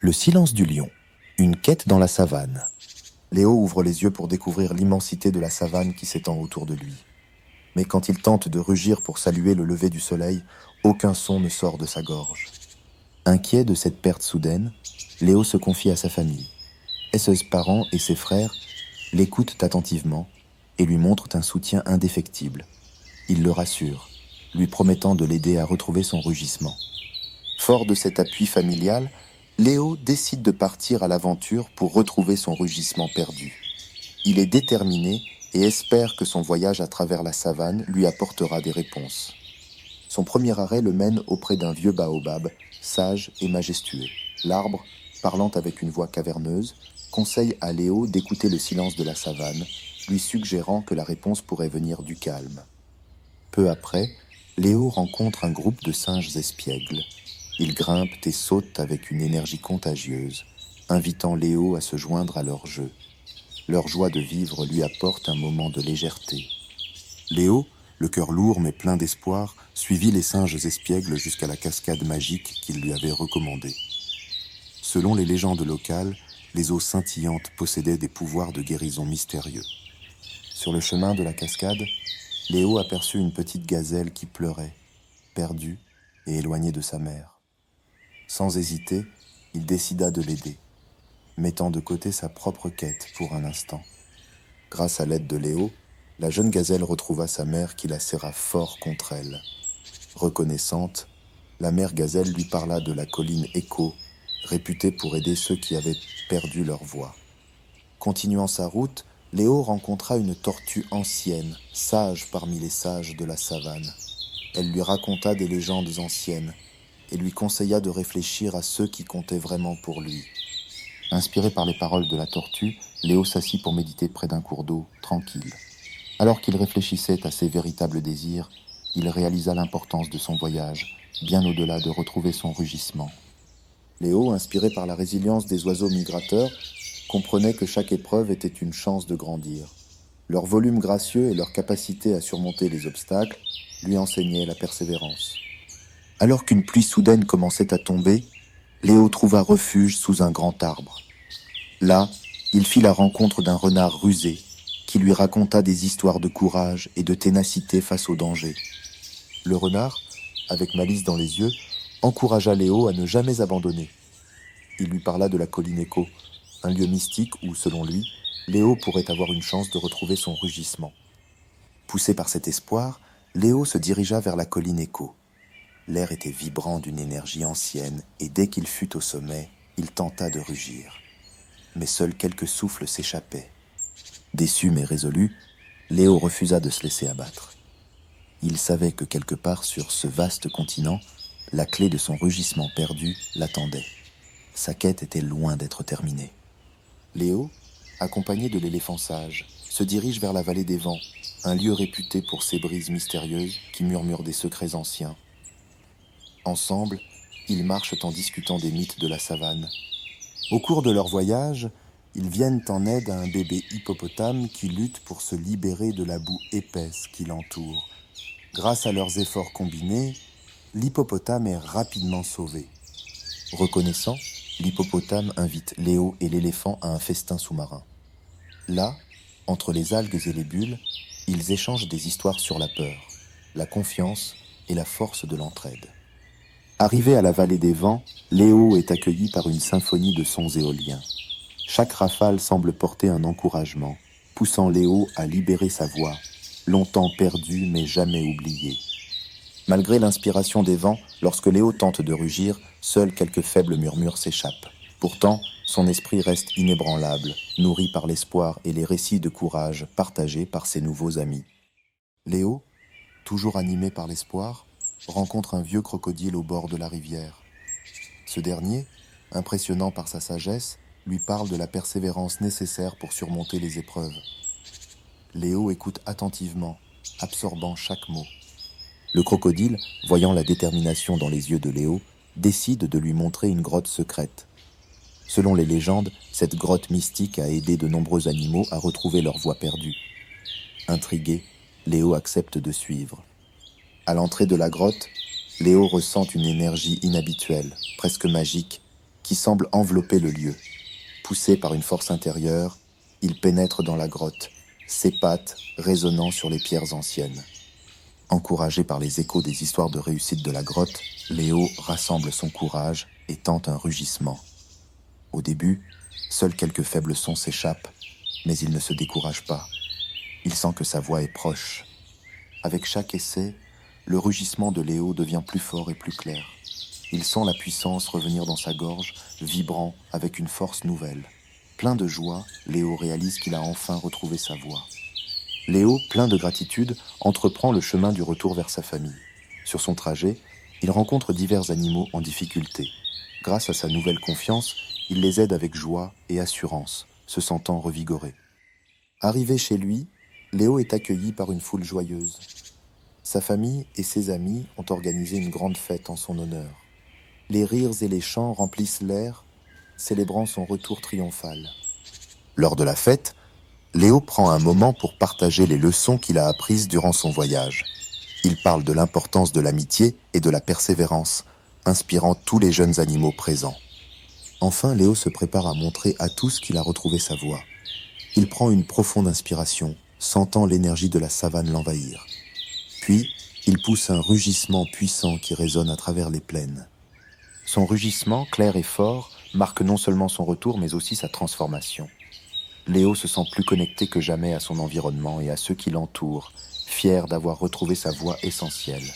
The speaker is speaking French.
Le silence du lion. Une quête dans la savane. Léo ouvre les yeux pour découvrir l'immensité de la savane qui s'étend autour de lui. Mais quand il tente de rugir pour saluer le lever du soleil, aucun son ne sort de sa gorge. Inquiet de cette perte soudaine, Léo se confie à sa famille. Et ses parents et ses frères l'écoutent attentivement et lui montrent un soutien indéfectible. Ils le rassurent, lui promettant de l'aider à retrouver son rugissement. Fort de cet appui familial, Léo décide de partir à l'aventure pour retrouver son rugissement perdu. Il est déterminé et espère que son voyage à travers la savane lui apportera des réponses. Son premier arrêt le mène auprès d'un vieux baobab, sage et majestueux. L'arbre, parlant avec une voix caverneuse, conseille à Léo d'écouter le silence de la savane, lui suggérant que la réponse pourrait venir du calme. Peu après, Léo rencontre un groupe de singes espiègles. Ils grimpent et sautent avec une énergie contagieuse, invitant Léo à se joindre à leur jeu. Leur joie de vivre lui apporte un moment de légèreté. Léo, le cœur lourd mais plein d'espoir, suivit les singes espiègles jusqu'à la cascade magique qu'ils lui avaient recommandée. Selon les légendes locales, les eaux scintillantes possédaient des pouvoirs de guérison mystérieux. Sur le chemin de la cascade, Léo aperçut une petite gazelle qui pleurait, perdue et éloignée de sa mère. Sans hésiter, il décida de l'aider, mettant de côté sa propre quête pour un instant. Grâce à l'aide de Léo, la jeune gazelle retrouva sa mère qui la serra fort contre elle. Reconnaissante, la mère gazelle lui parla de la colline Echo, réputée pour aider ceux qui avaient perdu leur voix. Continuant sa route, Léo rencontra une tortue ancienne, sage parmi les sages de la savane. Elle lui raconta des légendes anciennes et lui conseilla de réfléchir à ceux qui comptaient vraiment pour lui. Inspiré par les paroles de la tortue, Léo s'assit pour méditer près d'un cours d'eau, tranquille. Alors qu'il réfléchissait à ses véritables désirs, il réalisa l'importance de son voyage, bien au-delà de retrouver son rugissement. Léo, inspiré par la résilience des oiseaux migrateurs, comprenait que chaque épreuve était une chance de grandir. Leur volume gracieux et leur capacité à surmonter les obstacles lui enseignaient la persévérance. Alors qu'une pluie soudaine commençait à tomber, Léo trouva refuge sous un grand arbre. Là, il fit la rencontre d'un renard rusé qui lui raconta des histoires de courage et de ténacité face au danger. Le renard, avec malice dans les yeux, encouragea Léo à ne jamais abandonner. Il lui parla de la colline Echo, un lieu mystique où, selon lui, Léo pourrait avoir une chance de retrouver son rugissement. Poussé par cet espoir, Léo se dirigea vers la colline Echo. L'air était vibrant d'une énergie ancienne et dès qu'il fut au sommet, il tenta de rugir. Mais seuls quelques souffles s'échappaient. Déçu mais résolu, Léo refusa de se laisser abattre. Il savait que quelque part sur ce vaste continent, la clé de son rugissement perdu l'attendait. Sa quête était loin d'être terminée. Léo, accompagné de l'éléphant sage, se dirige vers la vallée des vents, un lieu réputé pour ses brises mystérieuses qui murmurent des secrets anciens. Ensemble, ils marchent en discutant des mythes de la savane. Au cours de leur voyage, ils viennent en aide à un bébé hippopotame qui lutte pour se libérer de la boue épaisse qui l'entoure. Grâce à leurs efforts combinés, l'hippopotame est rapidement sauvé. Reconnaissant, l'hippopotame invite Léo et l'éléphant à un festin sous-marin. Là, entre les algues et les bulles, ils échangent des histoires sur la peur, la confiance et la force de l'entraide. Arrivé à la vallée des vents, Léo est accueilli par une symphonie de sons éoliens. Chaque rafale semble porter un encouragement, poussant Léo à libérer sa voix, longtemps perdue mais jamais oubliée. Malgré l'inspiration des vents, lorsque Léo tente de rugir, seuls quelques faibles murmures s'échappent. Pourtant, son esprit reste inébranlable, nourri par l'espoir et les récits de courage partagés par ses nouveaux amis. Léo, toujours animé par l'espoir, rencontre un vieux crocodile au bord de la rivière. Ce dernier, impressionnant par sa sagesse, lui parle de la persévérance nécessaire pour surmonter les épreuves. Léo écoute attentivement, absorbant chaque mot. Le crocodile, voyant la détermination dans les yeux de Léo, décide de lui montrer une grotte secrète. Selon les légendes, cette grotte mystique a aidé de nombreux animaux à retrouver leur voie perdue. Intrigué, Léo accepte de suivre. À l'entrée de la grotte, Léo ressent une énergie inhabituelle, presque magique, qui semble envelopper le lieu. Poussé par une force intérieure, il pénètre dans la grotte, ses pattes résonnant sur les pierres anciennes. Encouragé par les échos des histoires de réussite de la grotte, Léo rassemble son courage et tente un rugissement. Au début, seuls quelques faibles sons s'échappent, mais il ne se décourage pas. Il sent que sa voix est proche. Avec chaque essai, le rugissement de Léo devient plus fort et plus clair. Il sent la puissance revenir dans sa gorge, vibrant avec une force nouvelle. Plein de joie, Léo réalise qu'il a enfin retrouvé sa voix. Léo, plein de gratitude, entreprend le chemin du retour vers sa famille. Sur son trajet, il rencontre divers animaux en difficulté. Grâce à sa nouvelle confiance, il les aide avec joie et assurance, se sentant revigoré. Arrivé chez lui, Léo est accueilli par une foule joyeuse. Sa famille et ses amis ont organisé une grande fête en son honneur. Les rires et les chants remplissent l'air, célébrant son retour triomphal. Lors de la fête, Léo prend un moment pour partager les leçons qu'il a apprises durant son voyage. Il parle de l'importance de l'amitié et de la persévérance, inspirant tous les jeunes animaux présents. Enfin, Léo se prépare à montrer à tous qu'il a retrouvé sa voix. Il prend une profonde inspiration, sentant l'énergie de la savane l'envahir. Puis, il pousse un rugissement puissant qui résonne à travers les plaines. Son rugissement, clair et fort, marque non seulement son retour, mais aussi sa transformation. Léo se sent plus connecté que jamais à son environnement et à ceux qui l'entourent, fier d'avoir retrouvé sa voix essentielle.